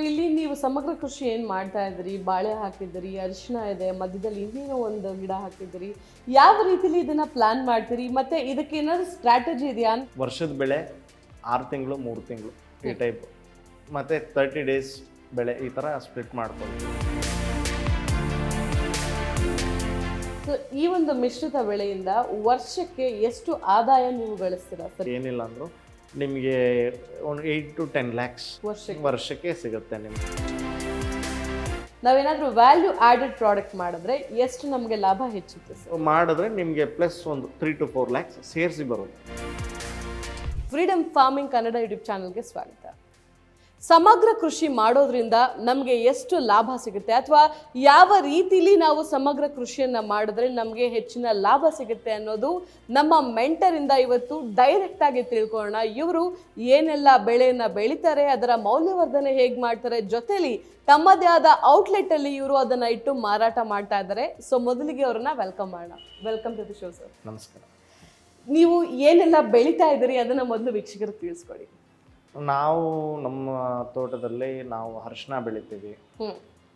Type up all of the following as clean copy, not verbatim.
ಇಲ್ಲಿ ನೀವು ಸಮಗ್ರ ಕೃಷಿ ಏನು ಮಾಡ್ತಾ ಇದ್ದೀರಿ? ಬಾಳೆ ಹಾಕಿದ್ದೀರಿ, ಅರಿಶಿನ ಇದೆ, ಮಧ್ಯದಲ್ಲಿ ಇನ್ನೇನೋ ಒಂದು ಗಿಡ ಹಾಕಿದ್ದೀರಿ. ಯಾವ ರೀತಿಲಿ ಇದನ್ನ ಪ್ಲಾನ್ ಮಾಡ್ತೀರಿ? ಮತ್ತೆ ಇದಕ್ಕೆ ಏನಾದ್ರು ಸ್ಟ್ರಾಟಜಿ ಇದೆಯಾ? ವರ್ಷದ ಬೆಳೆ 6 ತಿಂಗಳು 3 ತಿಂಗಳು ಈ ಟೈಪ್, ಮತ್ತು 30 ಡೇಸ್ ಬೆಳೆ, ಈ ಥರ ಸ್ಪ್ಲಿಟ್ ಮಾಡ್ಕೊಳ್ತೀವಿ. ಸೊ ಈ ಒಂದು ಮಿಶ್ರಿತ ಬೆಳೆಯಿಂದ ವರ್ಷಕ್ಕೆ ಎಷ್ಟು ಆದಾಯ ನೀವು ಗಳಿಸ್ತೀರಾ ಸರ್? ಏನಿಲ್ಲ ಅಂದರೂ ನಿಮಗೆ ಒಂದು 8 to 10 lakhs ವರ್ಷಕ್ಕೆ ಸಿಗುತ್ತೆ ನಿಮಗೆ. ನಾವೇನಾದರೂ ವ್ಯಾಲ್ಯೂ ಆಡೆಡ್ ಪ್ರಾಡಕ್ಟ್ ಮಾಡಿದ್ರೆ ಎಷ್ಟು ನಮಗೆ ಲಾಭ ಹೆಚ್ಚುತ್ತೆ ಸರ್? ಮಾಡಿದ್ರೆ ನಿಮಗೆ ಪ್ಲಸ್ ಒಂದು 3 to 4 lakhs ಸೇರಿಸಿ ಬರುತ್ತೆ. ಫ್ರೀಡಮ್ ಫಾರ್ಮಿಂಗ್ ಕನ್ನಡ ಯೂಟ್ಯೂಬ್ ಚಾನಲ್ಗೆ ಸ್ವಾಗತ. ಸಮಗ್ರ ಕೃಷಿ ಮಾಡೋದ್ರಿಂದ ನಮಗೆ ಎಷ್ಟು ಲಾಭ ಸಿಗುತ್ತೆ, ಅಥವಾ ಯಾವ ರೀತಿಲಿ ನಾವು ಸಮಗ್ರ ಕೃಷಿಯನ್ನು ಮಾಡಿದ್ರೆ ನಮಗೆ ಹೆಚ್ಚಿನ ಲಾಭ ಸಿಗುತ್ತೆ ಅನ್ನೋದು ನಮ್ಮ ಮೆಂಟರಿಂದ ಇವತ್ತು ಡೈರೆಕ್ಟ್ ಆಗಿ ತಿಳ್ಕೊಳ್ಳೋಣ. ಇವರು ಏನೆಲ್ಲ ಬೆಳೆಯನ್ನು ಬೆಳೀತಾರೆ, ಅದರ ಮೌಲ್ಯವರ್ಧನೆ ಹೇಗೆ ಮಾಡ್ತಾರೆ, ಜೊತೆಲಿ ತಮ್ಮದೇ ಆದ ಔಟ್ಲೆಟ್ ಅಲ್ಲಿ ಇವರು ಅದನ್ನ ಇಟ್ಟು ಮಾರಾಟ ಮಾಡ್ತಾ ಇದ್ದಾರೆ. ಸೊ ಮೊದಲಿಗೆ ಅವರನ್ನ ವೆಲ್ಕಮ್ ಮಾಡೋಣ. Welcome to the show sir. ನಮಸ್ಕಾರ. ನೀವು ಏನೆಲ್ಲ ಬೆಳೀತಾ ಇದ್ದೀರಿ ಅದನ್ನ ಮೊದಲು ವೀಕ್ಷಕರಿಗೆ ತಿಳಿಸ್ಕೊಡಿ. ನಾವು ನಮ್ಮ ತೋಟದಲ್ಲಿ ನಾವು ಅರಿಶಿನ ಬೆಳಿತೀವಿ,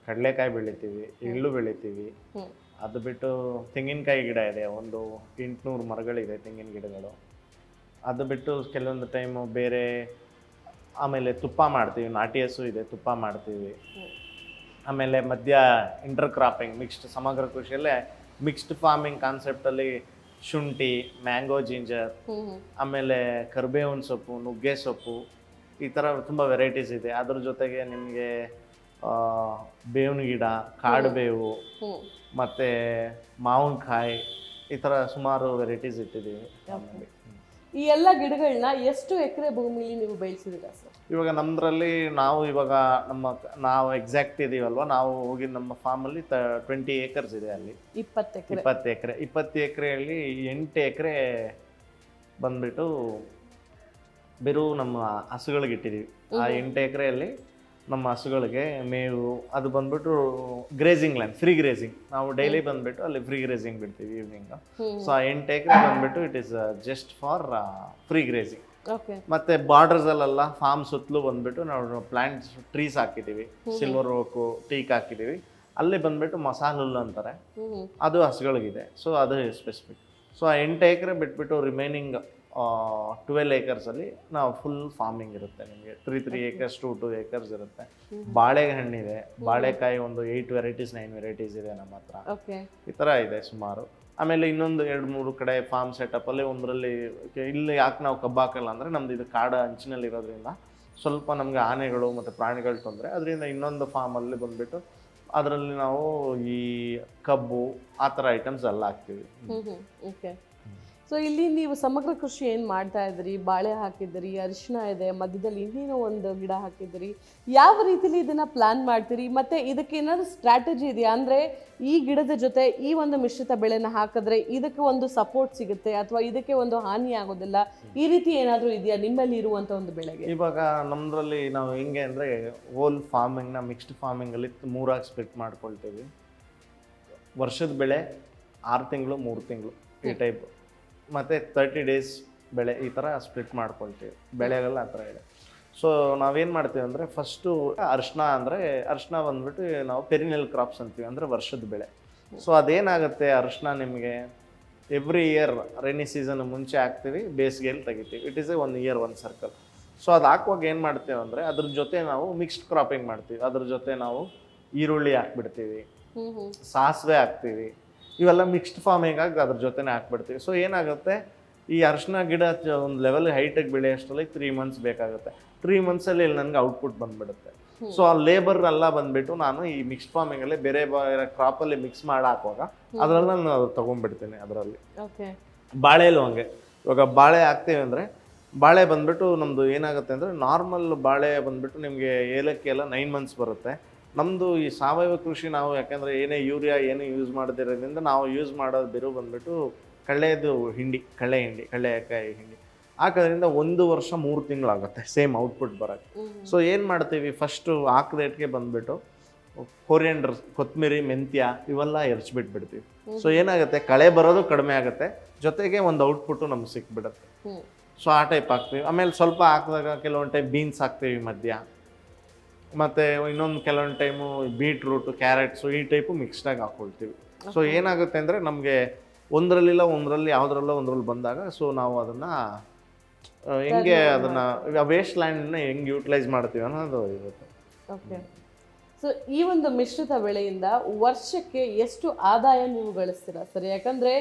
ಕಡಲೆಕಾಯಿ ಬೆಳಿತೀವಿ, ಎಳ್ಳು ಬೆಳಿತೀವಿ. ಅದು ಬಿಟ್ಟು ತೆಂಗಿನಕಾಯಿ ಗಿಡ ಇದೆ, ಒಂದು 800 ಮರಗಳಿದೆ ತೆಂಗಿನ ಗಿಡಗಳು. ಅದು ಬಿಟ್ಟು ಕೆಲವೊಂದು ಟೈಮು ಬೇರೆ, ಆಮೇಲೆ ತುಪ್ಪ ಮಾಡ್ತೀವಿ, ನಾಟಿ ಹಸು ಇದೆ, ತುಪ್ಪ ಮಾಡ್ತೀವಿ. ಆಮೇಲೆ ಮಧ್ಯ ಇಂಟರ್ ಕ್ರಾಪಿಂಗ್, ಮಿಕ್ಸ್ಡ್ ಸಮಗ್ರ ಕೃಷಿಯಲ್ಲೇ ಮಿಕ್ಸ್ಡ್ ಫಾರ್ಮಿಂಗ್ ಕಾನ್ಸೆಪ್ಟಲ್ಲಿ ಶುಂಠಿ, ಮ್ಯಾಂಗೋ ಜಿಂಜರ್, ಆಮೇಲೆ ಕರಿಬೇವಿನ ಸೊಪ್ಪು, ನುಗ್ಗೆ ಸೊಪ್ಪು, ಈ ಥರ ತುಂಬ ವೆರೈಟೀಸ್ ಇದೆ. ಅದ್ರ ಜೊತೆಗೆ ನಿಮಗೆ ಬೇವಿನ ಗಿಡ, ಕಾಡು ಬೇವು, ಮತ್ತು ಮಾವಿನಕಾಯಿ, ಈ ಥರ ಸುಮಾರು ವೆರೈಟೀಸ್ ಇಟ್ಟಿದ್ದೀವಿ. ಈ ಎಲ್ಲ ಗಿಡಗಳನ್ನ ಎಷ್ಟು ಎಕರೆ ಭೂಮಿಲಿ ನೀವು ಬೆಳೆಸಿದ್ದೀರಾ ಸರ್? ಇವಾಗ ನಮ್ಮದ್ರಲ್ಲಿ ನಾವು ಎಕ್ಸಾಕ್ಟ್ ಇದೀವಲ್ವ, ನಾವು ಹೋಗಿ ನಮ್ಮ ಫಾರ್ಮಲ್ಲಿ 20 acres ಇದೆ. ಅಲ್ಲಿ 20 ಎಕರೆಯಲ್ಲಿ 8 ಎಕರೆ ಬಂದ್ಬಿಟ್ಟು ಬೆರು ನಮ್ಮ ಹಸುಗಳಿಗೆ ಇಟ್ಟಿದ್ದೀವಿ. ಆ 8 ಎಕರೆಯಲ್ಲಿ ನಮ್ಮ ಹಸುಗಳಿಗೆ ಮೇವು, ಅದು ಬಂದ್ಬಿಟ್ಟು ಗ್ರೇಸಿಂಗ್ ಲ್ಯಾಂಡ್, ಫ್ರೀ ಗ್ರೇಸಿಂಗ್. ನಾವು ಡೈಲಿ ಬಂದ್ಬಿಟ್ಟು ಅಲ್ಲಿ ಫ್ರೀ ಗ್ರೇಸಿಂಗ್ ಬಿಡ್ತೀವಿ ಈವ್ನಿಂಗ್. ಸೊ ಆ 8 ಎಕರೆ ಬಂದ್ಬಿಟ್ಟು it is just for free grazing. ಮತ್ತೆ ಬಾರ್ಡರ್ಸ್ ಅಲ್ಲೆಲ್ಲ ಫಾರ್ಮ್ ಸುತ್ತಲೂ ಬಂದ್ಬಿಟ್ಟು ನಾವು ಪ್ಲಾಂಟ್ಸ್, ಟ್ರೀಸ್ ಹಾಕಿದ್ದೀವಿ, ಸಿಲ್ವರ್ ಓಕು, ಟೀಕ್ ಹಾಕಿದ್ದೀವಿ. ಅಲ್ಲಿ ಬಂದ್ಬಿಟ್ಟು ಮಸಾಲ ಹುಲ್ಲು ಅಂತಾರೆ, ಅದು ಹಸುಗಳಿಗಿದೆ. ಸೊ ಅದು ಸ್ಪೆಸಿಫಿಕ್. ಸೊ ಆ 8 ಎಕರೆ ಬಿಟ್ಬಿಟ್ಟು ರಿಮೈನಿಂಗ್ 12 acres ಅಲ್ಲಿ ನಾವು ಫುಲ್ ಫಾರ್ಮಿಂಗ್ ಇರುತ್ತೆ. ನಿಮಗೆ 3 acres to 2 acres ಇರುತ್ತೆ. ಬಾಳೆಹಣ್ಣಿದೆ, ಬಾಳೆಕಾಯಿ ಒಂದು 8 ವೆರೈಟೀಸ್ 9 ವೆರೈಟೀಸ್ ಇದೆ ನಮ್ಮ ಹತ್ರ. ಈ ಥರ ಇದೆ ಸುಮಾರು. ಆಮೇಲೆ ಇನ್ನೊಂದು 2-3 ಕಡೆ ಫಾರ್ಮ್ ಸೆಟಪ್ಪಲ್ಲಿ, ಒಂದರಲ್ಲಿ ಇಲ್ಲಿ ಯಾಕೆ ನಾವು ಕಬ್ಬು ಹಾಕಲ್ಲ ಅಂದರೆ ನಮ್ದು ಇದು ಕಾಡು ಅಂಚಿನಲ್ಲಿ ಇರೋದ್ರಿಂದ ಸ್ವಲ್ಪ ನಮಗೆ ಆನೆಗಳು ಮತ್ತು ಪ್ರಾಣಿಗಳು ತೊಂದರೆ. ಅದರಿಂದ ಇನ್ನೊಂದು ಫಾರ್ಮಲ್ಲಿ ಬಂದುಬಿಟ್ಟು ಅದರಲ್ಲಿ ನಾವು ಈ ಕಬ್ಬು ಆ ಥರ ಐಟಮ್ಸ್ ಎಲ್ಲ ಹಾಕ್ತೀವಿ. ಸೊ ಇಲ್ಲಿ ನೀವು ಸಮಗ್ರ ಕೃಷಿ ಏನು ಮಾಡ್ತಾ ಇದ್ದೀರಿ? ಬಾಳೆ ಹಾಕಿದ್ದೀರಿ, ಅರಿಶಿನ ಇದೆ, ಮಧ್ಯದಲ್ಲಿ ಇನ್ನೇನೋ ಒಂದು ಗಿಡ ಹಾಕಿದ್ದೀರಿ. ಯಾವ ರೀತಿಲಿ ಇದನ್ನ ಪ್ಲಾನ್ ಮಾಡ್ತೀರಿ? ಮತ್ತೆ ಇದಕ್ಕೆ ಏನಾದ್ರು ಸ್ಟ್ರಾಟಜಿ ಇದೆಯಾ? ಅಂದರೆ ಈ ಗಿಡದ ಜೊತೆ ಈ ಒಂದು ಮಿಶ್ರಿತ ಬೆಳೆನ ಹಾಕಿದ್ರೆ ಇದಕ್ಕೆ ಒಂದು ಸಪೋರ್ಟ್ ಸಿಗುತ್ತೆ, ಅಥವಾ ಇದಕ್ಕೆ ಒಂದು ಹಾನಿ ಆಗೋದಿಲ್ಲ, ಈ ರೀತಿ ಏನಾದರೂ ಇದೆಯಾ ನಿಮ್ಮಲ್ಲಿ ಇರುವಂಥ ಒಂದು ಬೆಳೆಗೆ? ಇವಾಗ ನಮ್ಮದ್ರಲ್ಲಿ ನಾವು ಹೆಂಗೆ ಅಂದರೆ ಹೋಲ್ ಫಾರ್ಮಿಂಗ್ನ ಮಿಕ್ಸ್ಡ್ ಫಾರ್ಮಿಂಗಲ್ಲಿ 3 ಸ್ಪ್ಲಿಟ್ ಮಾಡ್ಕೊಳ್ತೀವಿ. ವರ್ಷದ ಬೆಳೆ 6 ತಿಂಗಳು 3 ತಿಂಗಳು ಈ ಟೈಪ್, ಮತ್ತು 30 ಡೇಸ್ ಬೆಳೆ, ಈ ಥರ ಸ್ಪ್ಲಿಟ್ ಮಾಡ್ಕೊಳ್ತೀವಿ. ಬೆಳೆಗೆಲ್ಲ ಆ ಥರ ಇದೆ. ಸೊ ನಾವೇನು ಮಾಡ್ತೀವಿ ಅಂದರೆ ಫಸ್ಟು ಅರಿಶಿನ ಬಂದ್ಬಿಟ್ಟು ನಾವು ಪೆರಿನಿಯಲ್ ಕ್ರಾಪ್ಸ್ ಅಂತೀವಿ, ಅಂದರೆ ವರ್ಷದ ಬೆಳೆ. ಸೊ ಅದೇನಾಗುತ್ತೆ, ಅರಿಶಿನ ನಿಮಗೆ ಎವ್ರಿ ಇಯರ್ ರೈನಿ ಸೀಸನ್ ಮುಂಚೆ ಹಾಕ್ತೀವಿ, ಬೇಸಿಗೆಯಲ್ಲಿ ತೆಗಿತೀವಿ. It is A 1 year 1 circle. So ಅದು ಹಾಕುವಾಗ ಏನು ಮಾಡ್ತೀವಿ ಅಂದರೆ ಅದ್ರ ಜೊತೆ ನಾವು ಮಿಕ್ಸ್ಡ್ ಕ್ರಾಪಿಂಗ್ ಮಾಡ್ತೀವಿ. ಅದ್ರ ಜೊತೆ ನಾವು ಈರುಳ್ಳಿ ಹಾಕ್ಬಿಡ್ತೀವಿ, ಸಾಸಿವೆ ಹಾಕ್ತೀವಿ. ಇವೆಲ್ಲ ಮಿಕ್ಸ್ಡ್ ಫಾರ್ಮಿಂಗ್ ಆಗಿ ಅದ್ರ ಜೊತೆನೇ ಹಾಕ್ಬಿಡ್ತೀವಿ. ಸೊ ಏನಾಗುತ್ತೆ, ಈ ಅರಿಶಿನ ಗಿಡ ಒಂದು ಲೆವೆಲ್ ಹೈಟಿಗೆ ಬೆಳೆಯೋಷ್ಟರಲ್ಲಿ 3 months ಬೇಕಾಗುತ್ತೆ. 3 monthsಲ್ಲಿ ಇಲ್ಲಿ ನನಗೆ ಔಟ್ಪುಟ್ ಬಂದುಬಿಡುತ್ತೆ. ಸೊ ಆ ಲೇಬರ್ ಎಲ್ಲ ಬಂದುಬಿಟ್ಟು ನಾನು ಈ ಮಿಕ್ಸ್ಡ್ ಫಾರ್ಮಿಂಗಲ್ಲಿ ಬೇರೆ ಕ್ರಾಪಲ್ಲಿ ಮಿಕ್ಸ್ ಮಾಡಿ ಹಾಕುವಾಗ ಅದರಲ್ಲಿ ನಾನು ತೊಗೊಂಡ್ಬಿಡ್ತೀನಿ. ಅದರಲ್ಲಿ ಬಾಳೆಲ್ಲೂ ಹಂಗೆ. ಇವಾಗ ಬಾಳೆ ಹಾಕ್ತೀವಿ ಅಂದರೆ ಬಾಳೆ ಬಂದುಬಿಟ್ಟು ನಮ್ಮದು ಏನಾಗುತ್ತೆ ಅಂದರೆ ನಾರ್ಮಲ್ ಬಾಳೆ ಬಂದುಬಿಟ್ಟು ನಿಮಗೆ ಏಲಕ್ಕಿ ಎಲ್ಲ 9 months ಬರುತ್ತೆ. ನಮ್ಮದು ಈ ಸಾವಯವ ಕೃಷಿ ನಾವು ಯಾಕೆಂದರೆ ಏನೇ ಯೂರಿಯಾ ಏನು ಯೂಸ್ ಮಾಡದಿರೋದ್ರಿಂದ ನಾವು ಯೂಸ್ ಮಾಡೋದು ಬೆರು ಬಂದುಬಿಟ್ಟು ಕಡಲೆಕಾಯಿ ಹಿಂಡಿ ಹಾಕೋದ್ರಿಂದ 1 ವರ್ಷ 3 ತಿಂಗಳಾಗುತ್ತೆ ಸೇಮ್ ಔಟ್ಪುಟ್ ಬರೋಕ್ಕೆ. ಸೊ ಏನು ಮಾಡ್ತೀವಿ, ಫಸ್ಟು ಹಾಕದೇಟ್ಗೆ ಬಂದುಬಿಟ್ಟು ಕೊರಿಯಂಡರ್, ಕೊತ್ತಂಬರಿ, ಮೆಂತ್ಯ ಇವೆಲ್ಲ ಎರಚ್ಬಿಟ್ಬಿಡ್ತೀವಿ. ಸೊ ಏನಾಗುತ್ತೆ, ಕಳೆ ಬರೋದು ಕಡಿಮೆ ಆಗುತ್ತೆ, ಜೊತೆಗೆ ಒಂದು ಔಟ್ಪುಟ್ಟು ನಮ್ಗೆ ಸಿಕ್ಬಿಡುತ್ತೆ. ಸೊ ಆ ಟೈಪ್ ಹಾಕ್ತೀವಿ. ಆಮೇಲೆ ಸ್ವಲ್ಪ ಹಾಕಿದಾಗ ಕೆಲವೊಂದು ಟೈಪ್ ಬೀನ್ಸ್ ಹಾಕ್ತೀವಿ ಮಧ್ಯ. ಮತ್ತು ಇನ್ನೊಂದು ಕೆಲವೊಂದು ಟೈಮು ಬೀಟ್ರೂಟು ಕ್ಯಾರೆಟ್ಸು ಈ ಟೈಪು ಮಿಕ್ಸ್ಡಾಗಿ ಹಾಕ್ಕೊಳ್ತೀವಿ. ಸೊ ಏನಾಗುತ್ತೆ ಅಂದರೆ ನಮಗೆ ಒಂದರಲ್ಲಿಲ್ಲ ಒಂದರಲ್ಲಿ ಯಾವುದ್ರಲ್ಲೋ ಒಂದರಲ್ಲಿ ಬಂದಾಗ ಸೊ ನಾವು ಅದನ್ನು ಹೆಂಗೆ ಅದನ್ನು ವೇಸ್ಟ್ ಲ್ಯಾಂಡನ್ನ ಹೆಂಗೆ ಯೂಟಿಲೈಸ್ ಮಾಡ್ತೀವಿ ಅನ್ನೋದು ಇರುತ್ತೆ. ಓಕೆ. ಸೊ ಈ ಒಂದು ಮಿಶ್ರಿತ ಬೆಳೆಯಿಂದ ವರ್ಷಕ್ಕೆ ಎಷ್ಟು ಆದಾಯ ನೀವು ಗಳಿಸ್ತೀರಾ ಸರ್? ಯಾಕಂದ್ರೆ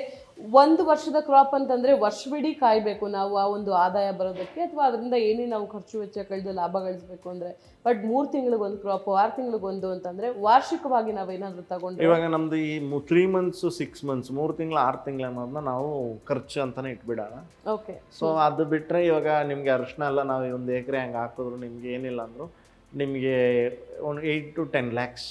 ಒಂದು ವರ್ಷದ ಕ್ರಾಪ್ ಅಂತಂದ್ರೆ ವರ್ಷವಿಡೀ ಕಾಯಬೇಕು ನಾವು ಆ ಒಂದು ಆದಾಯ ಬರೋದಕ್ಕೆ, ಅಥವಾ ಅದರಿಂದ ಏನೇ ನಾವು ಖರ್ಚು ವೆಚ್ಚ ಕಳೆದು ಲಾಭ ಗಳಿಸ್ಬೇಕು ಅಂದ್ರೆ. ಬಟ್ 3 ತಿಂಗಳಿಗೊಂದು ಕ್ರಾಪ್, 6 ತಿಂಗಳಿಗೊಂದು ಅಂತಂದ್ರೆ ವಾರ್ಷಿಕವಾಗಿ ನಾವೇನಾದ್ರೂ ತಗೊಂಡ್ರೆ, ಇವಾಗ ನಮ್ದು ಈ 3 ಮಂತ್ಸು 6 ಮಂತ್ಸ್ 3 ತಿಂಗಳು 6 ತಿಂಗಳು ಅನ್ನೋದನ್ನ ನಾವು ಖರ್ಚು ಅಂತಾನೆ ಇಟ್ಬಿಡೋಣ. ಓಕೆ. ಸೊ ಅದು ಬಿಟ್ಟರೆ ಇವಾಗ ನಿಮಗೆ ಅರಿಶಿನ ಎಲ್ಲ ನಾವು ಒಂದು ಎಕರೆ ಹಂಗೆ ಹಾಕಿದ್ರು ನಿಮ್ಗೆ ಏನಿಲ್ಲ ಅಂದರೂ ನಿಮಗೆ ಒಂದು 8 to 10 lakhs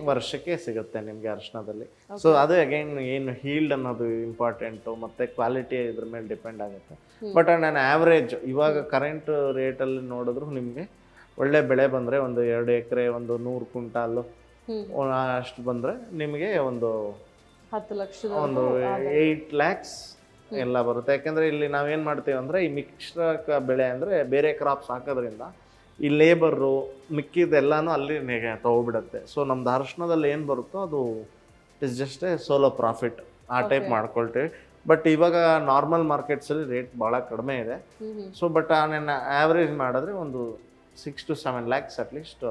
ವರ್ಷಕ್ಕೆ ಸಿಗುತ್ತೆ ನಿಮಗೆ ಅರಿಶಿನದಲ್ಲಿ. ಸೊ ಅದು ಅಗೈನ್ ಏನು ಹೀಲ್ಡ್ ಅನ್ನೋದು ಇಂಪಾರ್ಟೆಂಟು, ಮತ್ತು ಕ್ವಾಲಿಟಿ ಇದ್ರ ಮೇಲೆ ಡಿಪೆಂಡ್ ಆಗುತ್ತೆ. ಬಟ್ ನಾನು ಆ್ಯಾವ್ರೇಜ್ ಇವಾಗ ಕರೆಂಟ್ ರೇಟಲ್ಲಿ ನೋಡಿದ್ರು ನಿಮಗೆ ಒಳ್ಳೆ ಬೆಳೆ ಬಂದರೆ ಒಂದು 2 ಎಕರೆ ಒಂದು 100 ಕ್ವಿಂಟಾಲು ಅಷ್ಟು ಬಂದರೆ ನಿಮಗೆ ಒಂದು 10 ಲಕ್ಷ ಒಂದು 8 lakhs ಎಲ್ಲ ಬರುತ್ತೆ. ಯಾಕೆಂದರೆ ಇಲ್ಲಿ ನಾವೇನು ಮಾಡ್ತೀವಿ ಅಂದರೆ ಈ ಮಿಕ್ಸ್ಡ್ ಬೆಳೆ ಅಂದರೆ ಬೇರೆ ಕ್ರಾಪ್ಸ್ ಹಾಕೋದ್ರಿಂದ ಈ ಲೇಬರು ಮಿಕ್ಕಿದೆಲ್ಲನೂ ಅಲ್ಲಿ ತೊಗೊಬಿಡುತ್ತೆ. ಸೊ ನಮ್ದು ಅರಿಶಿನದಲ್ಲಿ ಏನು ಬರುತ್ತೋ ಅದು is just A solo profit ಆ ಟೈಪ್ ಮಾಡ್ಕೊಳ್ತೀವಿ. ಬಟ್ ಇವಾಗ ನಾರ್ಮಲ್ ಮಾರ್ಕೆಟ್ಸಲ್ಲಿ ರೇಟ್ ಭಾಳ ಕಡಿಮೆ ಇದೆ. ಸೊ ಬಟ್ ನಾನು ಆ್ಯಾವ್ರೇಜ್ ಮಾಡಿದ್ರೆ ಒಂದು 6 to 7 lakhs ಅಟ್ಲೀಸ್ಟ್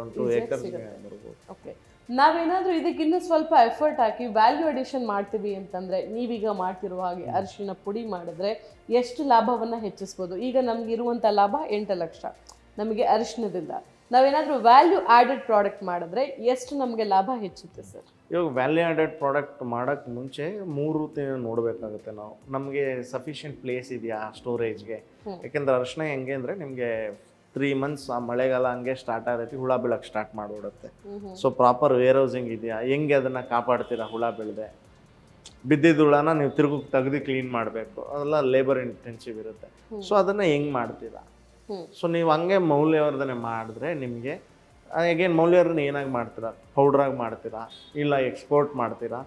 ಒಂದು 2 acres ಬರ್ಬೋದು. ಓಕೆ. ನಾವೇನಾದರೂ ಇದಕ್ಕಿನ್ನೂ ಸ್ವಲ್ಪ ಎಫರ್ಟ್ ಹಾಕಿ ವ್ಯಾಲ್ಯೂ ಅಡಿಷನ್ ಮಾಡ್ತೀವಿ ಅಂತಂದರೆ, ನೀವೀಗ ಮಾಡ್ತಿರುವ ಹಾಗೆ ಅರಿಶಿನ ಪುಡಿ ಮಾಡಿದ್ರೆ ಎಷ್ಟು ಲಾಭವನ್ನು ಹೆಚ್ಚಿಸ್ಬೋದು? ಈಗ ನಮ್ಗೆ ಇರುವಂಥ ಲಾಭ 8 ಲಕ್ಷ ನಮಗೆ ಅರಿಶಿನದಿಂದ. ನಾವೇನಾದರೂ ವ್ಯಾಲ್ಯೂ ಆ್ಯಡೆಡ್ ಪ್ರಾಡಕ್ಟ್ ಮಾಡಿದ್ರೆ ಎಷ್ಟು ನಮಗೆ ಲಾಭ ಹೆಚ್ಚುತ್ತೆ ಸರ್? ಇವಾಗ ವ್ಯಾಲ್ಯೂ ಆ್ಯಡೆಡ್ ಪ್ರಾಡಕ್ಟ್ ಮಾಡೋಕ್ಕೆ ಮುಂಚೆ 3 ನೋಡಬೇಕಾಗುತ್ತೆ ನಾವು. ನಮಗೆ ಸಫಿಷಿಯೆಂಟ್ ಪ್ಲೇಸ್ ಇದೆಯಾ ಸ್ಟೋರೇಜ್ಗೆ? ಯಾಕೆಂದರೆ ಅರಿಶಿನ ಹೆಂಗೆ ಅಂದರೆ ನಿಮಗೆ 3 months ಆ ಮಳೆಗಾಲ ಹಂಗೆ ಸ್ಟಾರ್ಟ್ ಆಗೈತಿ, ಹುಳ ಬೀಳಕ್ಕೆ ಸ್ಟಾರ್ಟ್ ಮಾಡಿಬಿಡುತ್ತೆ. ಸೊ ಪ್ರಾಪರ್ ವೇರ್ ಹೌಸಿಂಗ್ ಇದೆಯಾ, ಹೆಂಗೆ ಅದನ್ನು ಕಾಪಾಡ್ತೀರಾ? ಹುಳ ಬೀಳದೆ ಬಿದ್ದಿದ್ದ ಹುಳನ ನೀವು ತೆಗೆದು ಕ್ಲೀನ್ ಮಾಡಬೇಕು, ಅದೆಲ್ಲ ಲೇಬರ್ ಇಂಟೆನ್ಸಿವ್ ಇರುತ್ತೆ. ಸೊ ಅದನ್ನು ಹೆಂಗೆ ಮಾಡ್ತೀರಾ? ಸೊ ನೀವು ಹಂಗೆ ಮೌಲ್ಯವರ್ಧನೆ ಮಾಡಿದ್ರೆ ನಿಮಗೆ ಅಗೇನ್ ಮೌಲ್ಯವರ್ಧನೆ ಏನಾಗಿ ಮಾಡ್ತೀರಾ? ಪೌಡ್ರಾಗಿ ಮಾಡ್ತೀರಾ ಇಲ್ಲ ಎಕ್ಸ್ಪೋರ್ಟ್ ಮಾಡ್ತೀರಾ?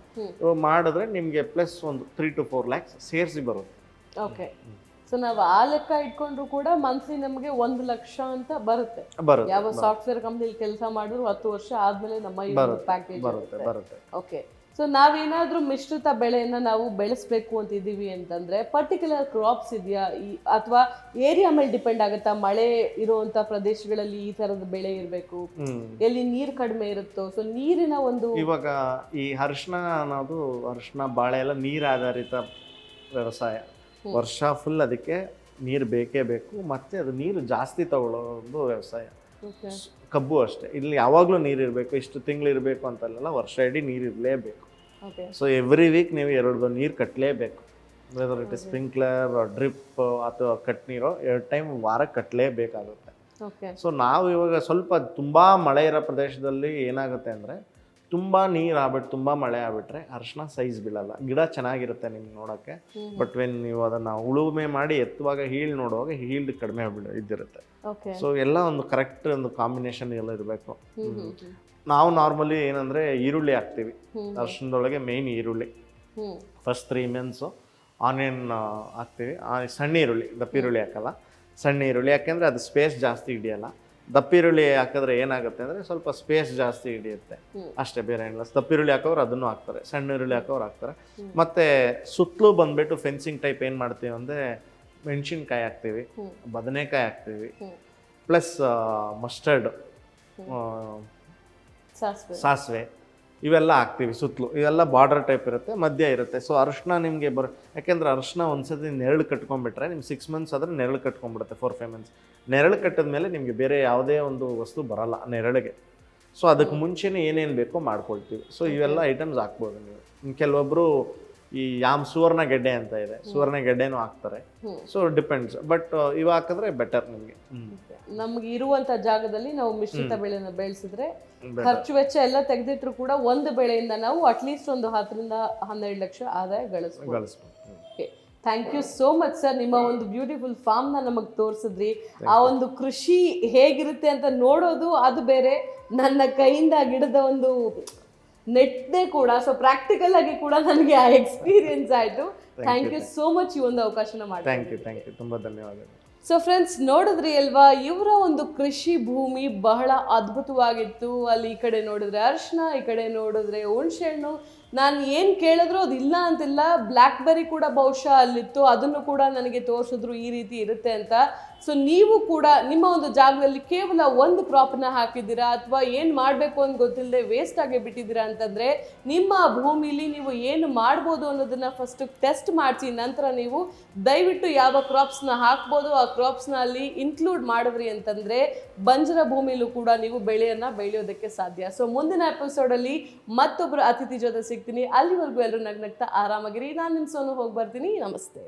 ಮಾಡಿದ್ರೆ ನಿಮಗೆ ಪ್ಲಸ್ ಒಂದು 3 to 4 lakhs ಸೇರಿಸಿ ಬರುತ್ತೆ. ಓಕೆ. ಸೊ ನಾವು ಆ ಲೆಕ್ಕ ಇಟ್ಕೊಂಡ್ರು ಕೂಡ ಮಂತ್ಲಿ ನಮಗೆ 1 ಲಕ್ಷ ಅಂತ ಬರುತ್ತೆ. ಯಾವ ಸಾಫ್ಟ್ವೇರ್ ಕಂಪ್ನಿಲಿ ಕೆಲಸ ಮಾಡಿದ್ರು 10 ವರ್ಷ ಆದ್ಮೇಲೆ ನಮ್ಮ ಪ್ಯಾಕೇಜ್ ಬರುತ್ತೆ. ಓಕೆ. ಸೊ ನಾವೇನಾದ್ರೂ ಮಿಶ್ರಿತ ಬೆಳೆಯನ್ನ ನಾವು ಬೆಳೆಸ್ಬೇಕು ಅಂತಿದ್ದೀವಿ ಅಂತಂದ್ರೆ ಪರ್ಟಿಕ್ಯುಲರ್ ಕ್ರಾಪ್ಸ್ ಇದೆಯಾ, ಅಥವಾ ಏರಿಯಾ ಮೇಲೆ ಡಿಪೆಂಡ್ ಆಗುತ್ತಾ? ಮಳೆ ಇರುವಂತ ಪ್ರದೇಶಗಳಲ್ಲಿ ಈ ತರದ ಬೆಳೆ ಇರಬೇಕು, ಎಲ್ಲಿ ನೀರು ಕಡಿಮೆ ಇರುತ್ತೋ ಸೊ ನೀರಿನ ಒಂದು. ಇವಾಗ ಈ ಅರಿಶಿನ ಅನ್ನೋದು ಅರಿಶಿನ ಬಾಳೆ ಎಲ್ಲ ನೀರು ಆಧಾರಿತ ವ್ಯವಸಾಯ. ವರ್ಷ ಫುಲ್ ಅದಕ್ಕೆ ನೀರು ಬೇಕೇ ಬೇಕು, ಮತ್ತು ಅದು ನೀರು ಜಾಸ್ತಿ ತಗೊಳ್ಳೋದು ವ್ಯವಸಾಯ. ಕಬ್ಬು ಅಷ್ಟೇ, ಇಲ್ಲಿ ಯಾವಾಗಲೂ ನೀರು ಇರಬೇಕು, ಇಷ್ಟು ತಿಂಗಳು ಇರಬೇಕು ಅಂತಲ್ಲ, ವರ್ಷ ಇಡೀ ನೀರು ಇರಲೇಬೇಕು. ಸೊ ಎವ್ರಿ ವೀಕ್ ನೀವು 2 ನೀರು ಕಟ್ಟಲೇಬೇಕು. Whether it is sprinkler drip ಅಥವಾ ಕಟ್ ನೀರು 2 ಟೈಮ್ ವಾರಕ್ಕೆ ಕಟ್ಟಲೇಬೇಕಾಗುತ್ತೆ. ಸೊ ನಾವು ಇವಾಗ ಸ್ವಲ್ಪ ತುಂಬ ಮಳೆ ಇರೋ ಪ್ರದೇಶದಲ್ಲಿ ಏನಾಗುತ್ತೆ ಅಂದರೆ ತುಂಬ ನೀರು ಆಗ್ಬಿಟ್ಟು ತುಂಬ ಮಳೆ ಆಗ್ಬಿಟ್ರೆ ಅರಿಶಿನ ಸೈಜ್ ಬೀಳಲ್ಲ. ಗಿಡ ಚೆನ್ನಾಗಿರುತ್ತೆ ನಿಮ್ಗೆ ನೋಡೋಕ್ಕೆ, ಬಟ್ ವೆನ್ ನೀವು ಅದನ್ನು ಉಳುಮೆ ಮಾಡಿ ಎತ್ತುವಾಗ ಹೀಲ್ಡ್ ನೋಡುವಾಗ ಹೀಲ್ಡ್ ಕಡಿಮೆ ಇದ್ದಿರುತ್ತೆ. ಸೊ ಎಲ್ಲ ಒಂದು ಕರೆಕ್ಟ್ ಒಂದು ಕಾಂಬಿನೇಷನ್ ಎಲ್ಲ ಇರಬೇಕು. ನಾವು ನಾರ್ಮಲಿ ಏನಂದರೆ ಈರುಳ್ಳಿ ಹಾಕ್ತೀವಿ ಅರಿಶಿನದೊಳಗೆ, ಮೇಯ್ನ್ ಈರುಳ್ಳಿ. ಫಸ್ಟ್ 3 months ಆನಿಯನ್ ಹಾಕ್ತೀವಿ. ಸಣ್ಣ ಈರುಳ್ಳಿ, ದಪ್ಪ ಈರುಳ್ಳಿ ಹಾಕಲ್ಲ. ಸಣ್ಣ ಈರುಳ್ಳಿ ಯಾಕೆಂದರೆ ಅದು ಸ್ಪೇಸ್ ಜಾಸ್ತಿ ಹಿಡಿಯಲ್ಲ. ದಪ್ಪ ಈರುಳ್ಳಿ ಹಾಕಿದ್ರೆ ಏನಾಗುತ್ತೆ ಅಂದರೆ ಸ್ವಲ್ಪ ಸ್ಪೇಸ್ ಜಾಸ್ತಿ ಹಿಡಿಯುತ್ತೆ ಅಷ್ಟೇ, ಬೇರೆ ಏನಿಲ್ಲ. ದಪ್ಪ ಈರುಳ್ಳಿ ಹಾಕೋರು ಅದನ್ನು ಹಾಕ್ತಾರೆ, ಸಣ್ಣ ಈರುಳ್ಳಿ ಹಾಕೋರು ಹಾಕ್ತಾರೆ. ಮತ್ತು ಸುತ್ತಲೂ ಬಂದುಬಿಟ್ಟು ಫೆನ್ಸಿಂಗ್ ಟೈಪ್ ಏನು ಮಾಡ್ತೀವಿ ಅಂದರೆ ಮೆಣಸಿನ್ಕಾಯಿ ಹಾಕ್ತೀವಿ, ಬದನೆಕಾಯಿ ಹಾಕ್ತೀವಿ, ಪ್ಲಸ್ ಮಸ್ಟರ್ಡ್, ಸಾಸಿವೆ ಇವೆಲ್ಲ ಹಾಕ್ತೀವಿ ಸುತ್ತಲೂ. ಇವೆಲ್ಲ ಬಾರ್ಡರ್ ಟೈಪ್ ಇರುತ್ತೆ, ಮಧ್ಯ ಇರುತ್ತೆ. ಸೊ ಅರಿಶಿನ ನಿಮಗೆ ಯಾಕೆಂದರೆ ಅರಿಶಿನ ಒಂದ್ಸತಿ ನೆರಳು ಕಟ್ಕೊಂಡ್ಬಿಟ್ರೆ ನಿಮ್ಗೆ 6 months ಆದರೆ ನೆರಳು ಕಟ್ಕೊಂಡ್ಬಿಡುತ್ತೆ. 4-5 months ನೆರಳು ಕಟ್ಟಿದ ಮೇಲೆ ನಿಮಗೆ ಬೇರೆ ಯಾವುದೇ ಒಂದು ವಸ್ತು ಬರಲ್ಲ ನೆರಳಿಗೆ. ಸೊ ಅದಕ್ಕೆ ಮುಂಚೆನೇ ಏನೇನು ಬೇಕೋ ಮಾಡ್ಕೊಳ್ತೀವಿ. ಸೊ ಇವೆಲ್ಲ ಐಟಮ್ಸ್ ಹಾಕ್ಬೋದು ನೀವು. ಕೆಲವೊಬ್ಬರು ಈ ಸುವರ್ಣ ಗೆಡ್ಡೆ ಅಂತ ಇದೆ, ಸುವರ್ಣ ಗೆಡ್ಡೆನೂ ಹಾಕ್ತಾರೆ. ಸೊ ಡಿಪೆಂಡ್ಸ್, ಬಟ್ ಇವು ಹಾಕಿದ್ರೆ ಬೆಟರ್ ನಿಮಗೆ. ನಮ್ಗೆ ಇರುವಂತ ಜಾಗದಲ್ಲಿ ನಾವು ಮಿಶ್ರಿತ ಬೆಳೆನ ಬೆಳೆಸಿದ್ರೆ ಖರ್ಚು ವೆಚ್ಚ ಎಲ್ಲ ತೆಗೆದಿಟ್ರು ಕೂಡ ಒಂದು ಬೆಳೆಯಿಂದ ನಾವು ಅಟ್ಲೀಸ್ಟ್ ಒಂದು 10 ರಿಂದ 12 ಲಕ್ಷ ಆದಾಯ ಗಳಿಸ್ಬೋದು. Thank you so much sir. ನಿಮ್ಮ ಒಂದು ಬ್ಯೂಟಿಫುಲ್ ಫಾರ್ಮ್ನ ನಮಗೆ ತೋರಿಸಿದ್ರಿ. ಆ ಒಂದು ಕೃಷಿ ಹೇಗಿರುತ್ತೆ ಅಂತ ನೋಡೋದು ಅದು ಬೇರೆ, ನನ್ನ ಕೈಯಿಂದ ಗಿಡದ ಒಂದು ನೆಟ್ಟೆ ಕೂಡ. ಸೊ ಪ್ರಾಕ್ಟಿಕಲ್ ಆಗಿ ಕೂಡ ನನಗೆ ಆ ಎಕ್ಸ್ಪೀರಿಯನ್ಸ್ ಆಯಿತು. ಥ್ಯಾಂಕ್ ಯು ಸೋ ಮಚ್ ಈ ಒಂದು ಅವಕಾಶನ ಮಾಡಿ. ಥ್ಯಾಂಕ್ ಯು ತುಂಬ ಧನ್ಯವಾದಗಳು. ಸೊ ಫ್ರೆಂಡ್ಸ್ ನೋಡಿದ್ರಿ ಅಲ್ವಾ, ಇವರ ಒಂದು ಕೃಷಿ ಭೂಮಿ ಬಹಳ ಅದ್ಭುತವಾಗಿತ್ತು. ಅಲ್ಲಿ ಈ ಕಡೆ ನೋಡಿದ್ರೆ ಅರಿಶಿನ, ಈ ಕಡೆ ನೋಡಿದ್ರೆ ಹುಣಸೆಹಣ್ಣು. ನಾನು ಏನು ಕೇಳಿದ್ರು ಅದು ಇಲ್ಲ ಅಂತಿಲ್ಲ. ಬ್ಲ್ಯಾಕ್ ಬೆರಿ ಕೂಡ ಬಹುಶಃ ಅಲ್ಲಿತ್ತು, ಅದನ್ನು ಕೂಡ ನನಗೆ ತೋರಿಸಿದ್ರು ಈ ರೀತಿ ಇರುತ್ತೆ ಅಂತ. ಸೊ ನೀವು ಕೂಡ ನಿಮ್ಮ ಒಂದು ಜಾಗದಲ್ಲಿ ಕೇವಲ ಒಂದು ಕ್ರಾಪ್ನ ಹಾಕಿದ್ದೀರಾ ಅಥವಾ ಏನು ಮಾಡಬೇಕು ಅಂತ ಗೊತ್ತಿಲ್ಲದೆ ವೇಸ್ಟ್ ಆಗಿ ಬಿಟ್ಟಿದ್ದೀರಾ ಅಂತಂದರೆ, ನಿಮ್ಮ ಭೂಮಿಲಿ ನೀವು ಏನು ಮಾಡ್ಬೋದು ಅನ್ನೋದನ್ನು ಫಸ್ಟ್ ಟೆಸ್ಟ್ ಮಾಡಿಸಿ ನಂತರ ನೀವು ದಯವಿಟ್ಟು ಯಾವ ಕ್ರಾಪ್ಸ್ನ ಹಾಕ್ಬೋದು ಆ ಕ್ರಾಪ್ಸ್ನ ಅಲ್ಲಿ ಇನ್ಕ್ಲೂಡ್ ಮಾಡಿದ್ರಿ ಅಂತಂದರೆ ಬಂಜರ ಭೂಮಿಲೂ ಕೂಡ ನೀವು ಬೆಳೆಯನ್ನು ಬೆಳೆಯೋದಕ್ಕೆ ಸಾಧ್ಯ. ಸೊ ಮುಂದಿನ ಎಪಿಸೋಡಲ್ಲಿ ಮತ್ತೊಬ್ಬರು ಅತಿಥಿ ಜೊತೆ ಸಿಗ್ತೀನಿ. ಅಲ್ಲಿವರೆಗೂ ಎಲ್ಲರೂ ನಗ್ನಗ್ತಾ ಆರಾಮಾಗಿರಿ. ನಾನು ನಿಮ್ಮ ಸೋನು ಹೋಗಿ ಬರ್ತೀನಿ. ನಮಸ್ತೆ.